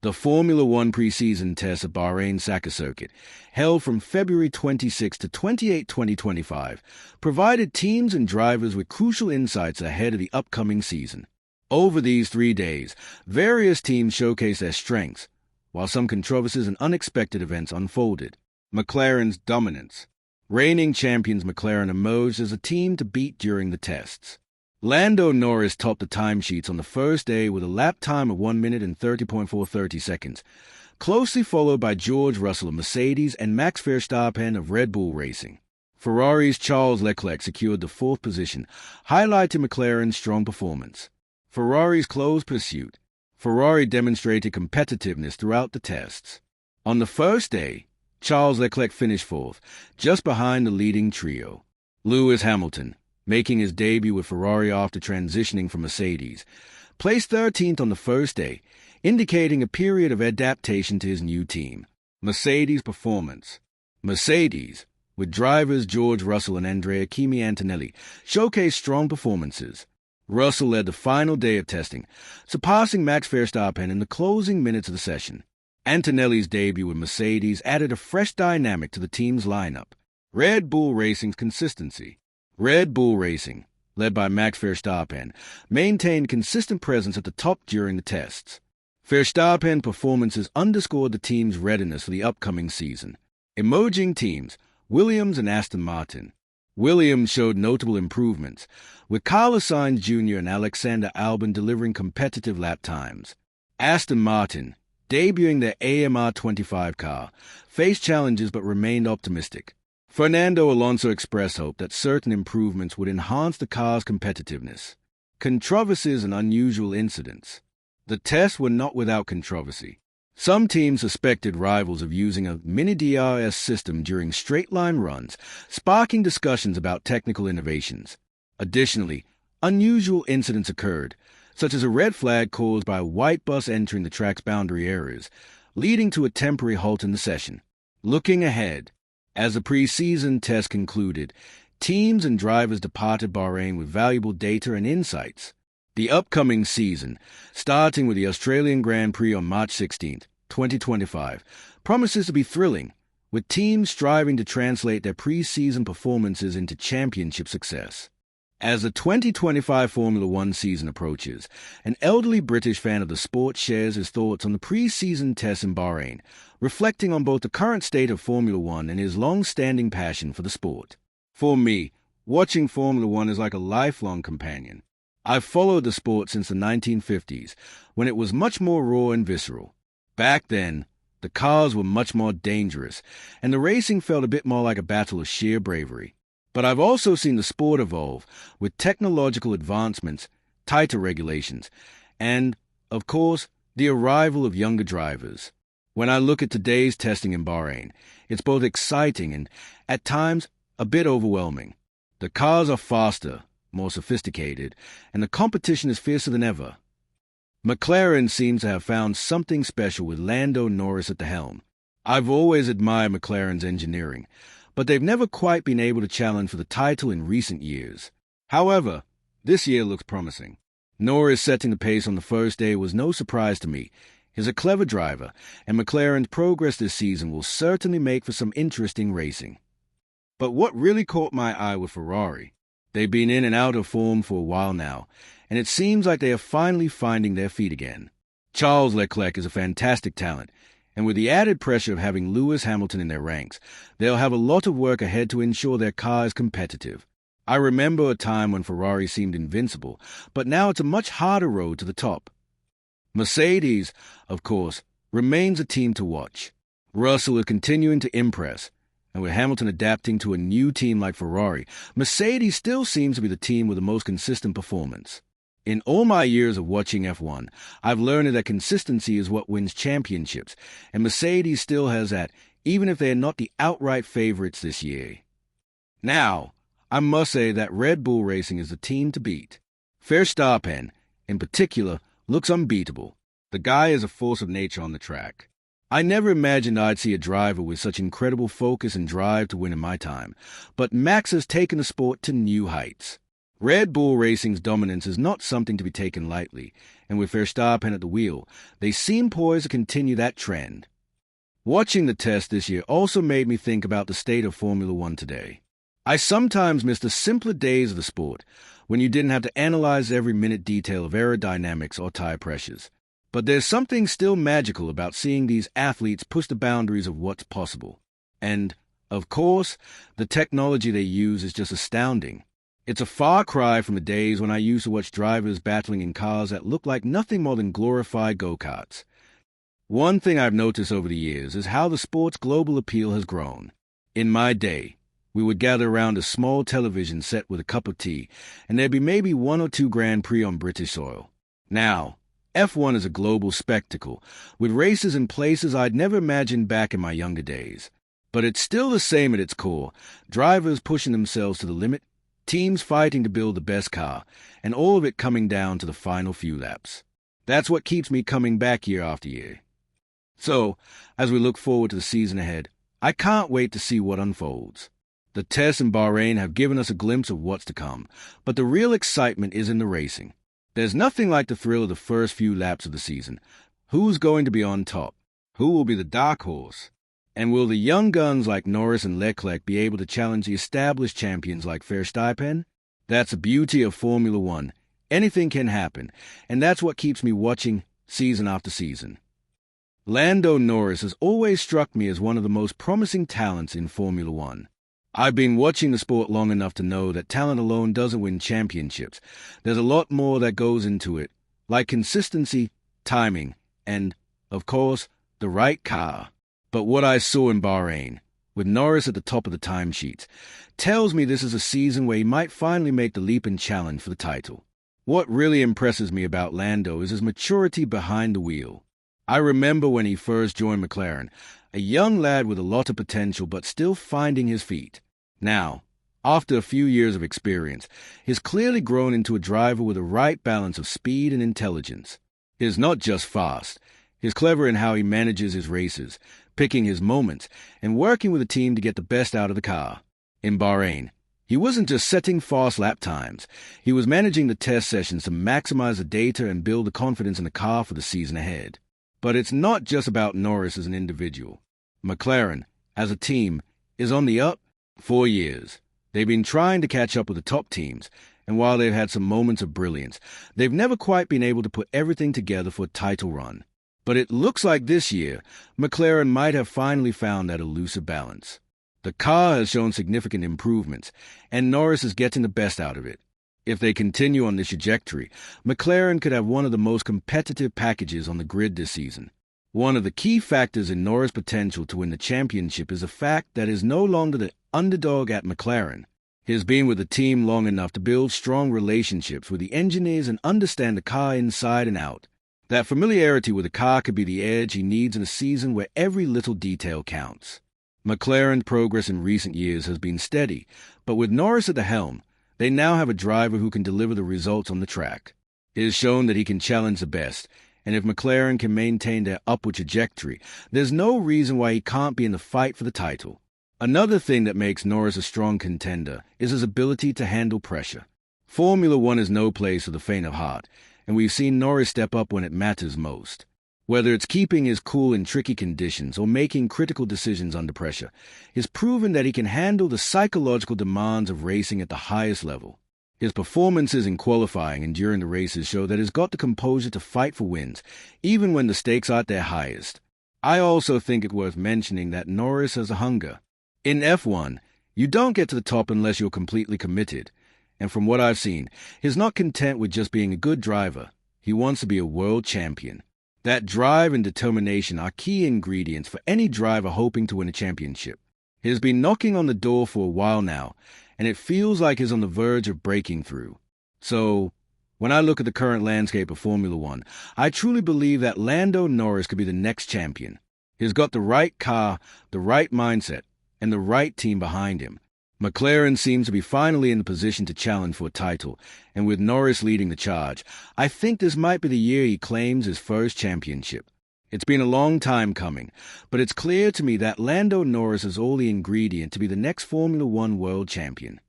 The Formula One preseason test at Bahrain Circuit, held from February 26 to 28, 2025, provided teams and drivers with crucial insights ahead of the upcoming season. Over these 3 days, various teams showcased their strengths, while some controversies and unexpected events unfolded. McLaren's dominance. Reigning champions McLaren emerged as a team to beat during the tests. Lando Norris topped the timesheets on the first day with a lap time of 1 minute and 30.430 seconds, closely followed by George Russell of Mercedes and Max Verstappen of Red Bull Racing. Ferrari's Charles Leclerc secured the 4th position, highlighting McLaren's strong performance. Ferrari's close pursuit. Ferrari demonstrated competitiveness throughout the tests. On the first day, Charles Leclerc finished 4th, just behind the leading trio. Lewis Hamilton, making his debut with Ferrari after transitioning from Mercedes, placed 13th on the first day, indicating a period of adaptation to his new team. Mercedes' performance. Mercedes, with drivers George Russell and Andrea Kimi Antonelli, showcased strong performances. Russell led the final day of testing, surpassing Max Verstappen in the closing minutes of the session. Antonelli's debut with Mercedes added a fresh dynamic to the team's lineup. Red Bull Racing's consistency. Red Bull Racing, led by Max Verstappen, maintained consistent presence at the top during the tests. Verstappen's performances underscored the team's readiness for the upcoming season. Emerging teams, Williams and Aston Martin. Williams showed notable improvements, with Carlos Sainz Jr. and Alexander Albon delivering competitive lap times. Aston Martin, debuting their AMR 25 car, faced challenges but remained optimistic. Fernando Alonso expressed hope that certain improvements would enhance the car's competitiveness. Controversies and unusual incidents. The tests were not without controversy. Some teams suspected rivals of using a mini DRS system during straight-line runs, sparking discussions about technical innovations. Additionally, unusual incidents occurred, such as a red flag caused by a white bus entering the track's boundary areas, leading to a temporary halt in the session. Looking ahead. As the preseason test concluded, teams and drivers departed Bahrain with valuable data and insights. The upcoming season, starting with the Australian Grand Prix on March 16, 2025, promises to be thrilling, with teams striving to translate their preseason performances into championship success. As the 2025 Formula One season approaches, an elderly British fan of the sport shares his thoughts on the pre-season tests in Bahrain, reflecting on both the current state of Formula One and his long-standing passion for the sport. For me, watching Formula One is like a lifelong companion. I've followed the sport since the 1950s, when it was much more raw and visceral. Back then, the cars were much more dangerous, and the racing felt a bit more like a battle of sheer bravery. But I've also seen the sport evolve, with technological advancements, tighter regulations, and, of course, the arrival of younger drivers. When I look at today's testing in Bahrain, it's both exciting and, at times, a bit overwhelming. The cars are faster, more sophisticated, and the competition is fiercer than ever. McLaren seems to have found something special with Lando Norris at the helm. I've always admired McLaren's engineering, but they've never quite been able to challenge for the title in recent years. However, this year looks promising. Norris setting the pace on the first day was no surprise to me. He's a clever driver, and McLaren's progress this season will certainly make for some interesting racing. But what really caught my eye was Ferrari. They've been in and out of form for a while now, and it seems like they are finally finding their feet again. Charles Leclerc is a fantastic talent, and with the added pressure of having Lewis Hamilton in their ranks, they'll have a lot of work ahead to ensure their car is competitive. I remember a time when Ferrari seemed invincible, but now it's a much harder road to the top. Mercedes, of course, remains a team to watch. Russell is continuing to impress, and with Hamilton adapting to a new team like Ferrari, Mercedes still seems to be the team with the most consistent performance. In all my years of watching F1, I've learned that consistency is what wins championships, and Mercedes still has that, even if they are not the outright favorites this year. Now, I must say that Red Bull Racing is the team to beat. Verstappen, in particular, looks unbeatable. The guy is a force of nature on the track. I never imagined I'd see a driver with such incredible focus and drive to win in my time, but Max has taken the sport to new heights. Red Bull Racing's dominance is not something to be taken lightly, and with Verstappen at the wheel, they seem poised to continue that trend. Watching the test this year also made me think about the state of Formula One today. I sometimes miss the simpler days of the sport, when you didn't have to analyze every minute detail of aerodynamics or tire pressures. But there's something still magical about seeing these athletes push the boundaries of what's possible. And, of course, the technology they use is just astounding. It's a far cry from the days when I used to watch drivers battling in cars that looked like nothing more than glorified go-karts. One thing I've noticed over the years is how the sport's global appeal has grown. In my day, we would gather around a small television set with a cup of tea, and there'd be maybe 1 or 2 Grand Prix on British soil. Now, F1 is a global spectacle, with races in places I'd never imagined back in my younger days. But it's still the same at its core, drivers pushing themselves to the limit, teams fighting to build the best car, and all of it coming down to the final few laps. That's what keeps me coming back year after year. So, as we look forward to the season ahead, I can't wait to see what unfolds. The tests in Bahrain have given us a glimpse of what's to come, but the real excitement is in the racing. There's nothing like the thrill of the first few laps of the season. Who's going to be on top? Who will be the dark horse? And will the young guns like Norris and Leclerc be able to challenge the established champions like Verstappen? That's the beauty of Formula One. Anything can happen, and that's what keeps me watching season after season. Lando Norris has always struck me as one of the most promising talents in Formula One. I've been watching the sport long enough to know that talent alone doesn't win championships. There's a lot more that goes into it, like consistency, timing, and, of course, the right car. But what I saw in Bahrain, with Norris at the top of the timesheets, tells me this is a season where he might finally make the leap and challenge for the title. What really impresses me about Lando is his maturity behind the wheel. I remember when he first joined McLaren, a young lad with a lot of potential but still finding his feet. Now, after a few years of experience, he's clearly grown into a driver with the right balance of speed and intelligence. He's not just fast, he's clever in how he manages his races, picking his moments, and working with a team to get the best out of the car. In Bahrain, he wasn't just setting fast lap times, he was managing the test sessions to maximize the data and build the confidence in the car for the season ahead. But it's not just about Norris as an individual. McLaren, as a team, is on the up. 4 years. They've been trying to catch up with the top teams, and while they've had some moments of brilliance, they've never quite been able to put everything together for a title run. But it looks like this year, McLaren might have finally found that elusive balance. The car has shown significant improvements, and Norris is getting the best out of it. If they continue on this trajectory, McLaren could have one of the most competitive packages on the grid this season. One of the key factors in Norris' potential to win the championship is the fact that he's no longer the underdog at McLaren. He's been with the team long enough to build strong relationships with the engineers and understand the car inside and out. That familiarity with the car could be the edge he needs in a season where every little detail counts. McLaren's progress in recent years has been steady, but with Norris at the helm, they now have a driver who can deliver the results on the track. It has shown that he can challenge the best, and if McLaren can maintain their upward trajectory, there's no reason why he can't be in the fight for the title. Another thing that makes Norris a strong contender is his ability to handle pressure. Formula One is no place for the faint of heart, and we've seen Norris step up when it matters most. Whether it's keeping his cool in tricky conditions or making critical decisions under pressure, he's proven that he can handle the psychological demands of racing at the highest level. His performances in qualifying and during the races show that he's got the composure to fight for wins, even when the stakes are at their highest. I also think it worth mentioning that Norris has a hunger. In F1, you don't get to the top unless you're completely committed. And from what I've seen, he's not content with just being a good driver. He wants to be a world champion. That drive and determination are key ingredients for any driver hoping to win a championship. He's been knocking on the door for a while now, and it feels like he's on the verge of breaking through. So, when I look at the current landscape of Formula One, I truly believe that Lando Norris could be the next champion. He's got the right car, the right mindset, and the right team behind him. McLaren seems to be finally in the position to challenge for a title, and with Norris leading the charge, I think this might be the year he claims his first championship. It's been a long time coming, but it's clear to me that Lando Norris is all the ingredient to be the next Formula One world champion.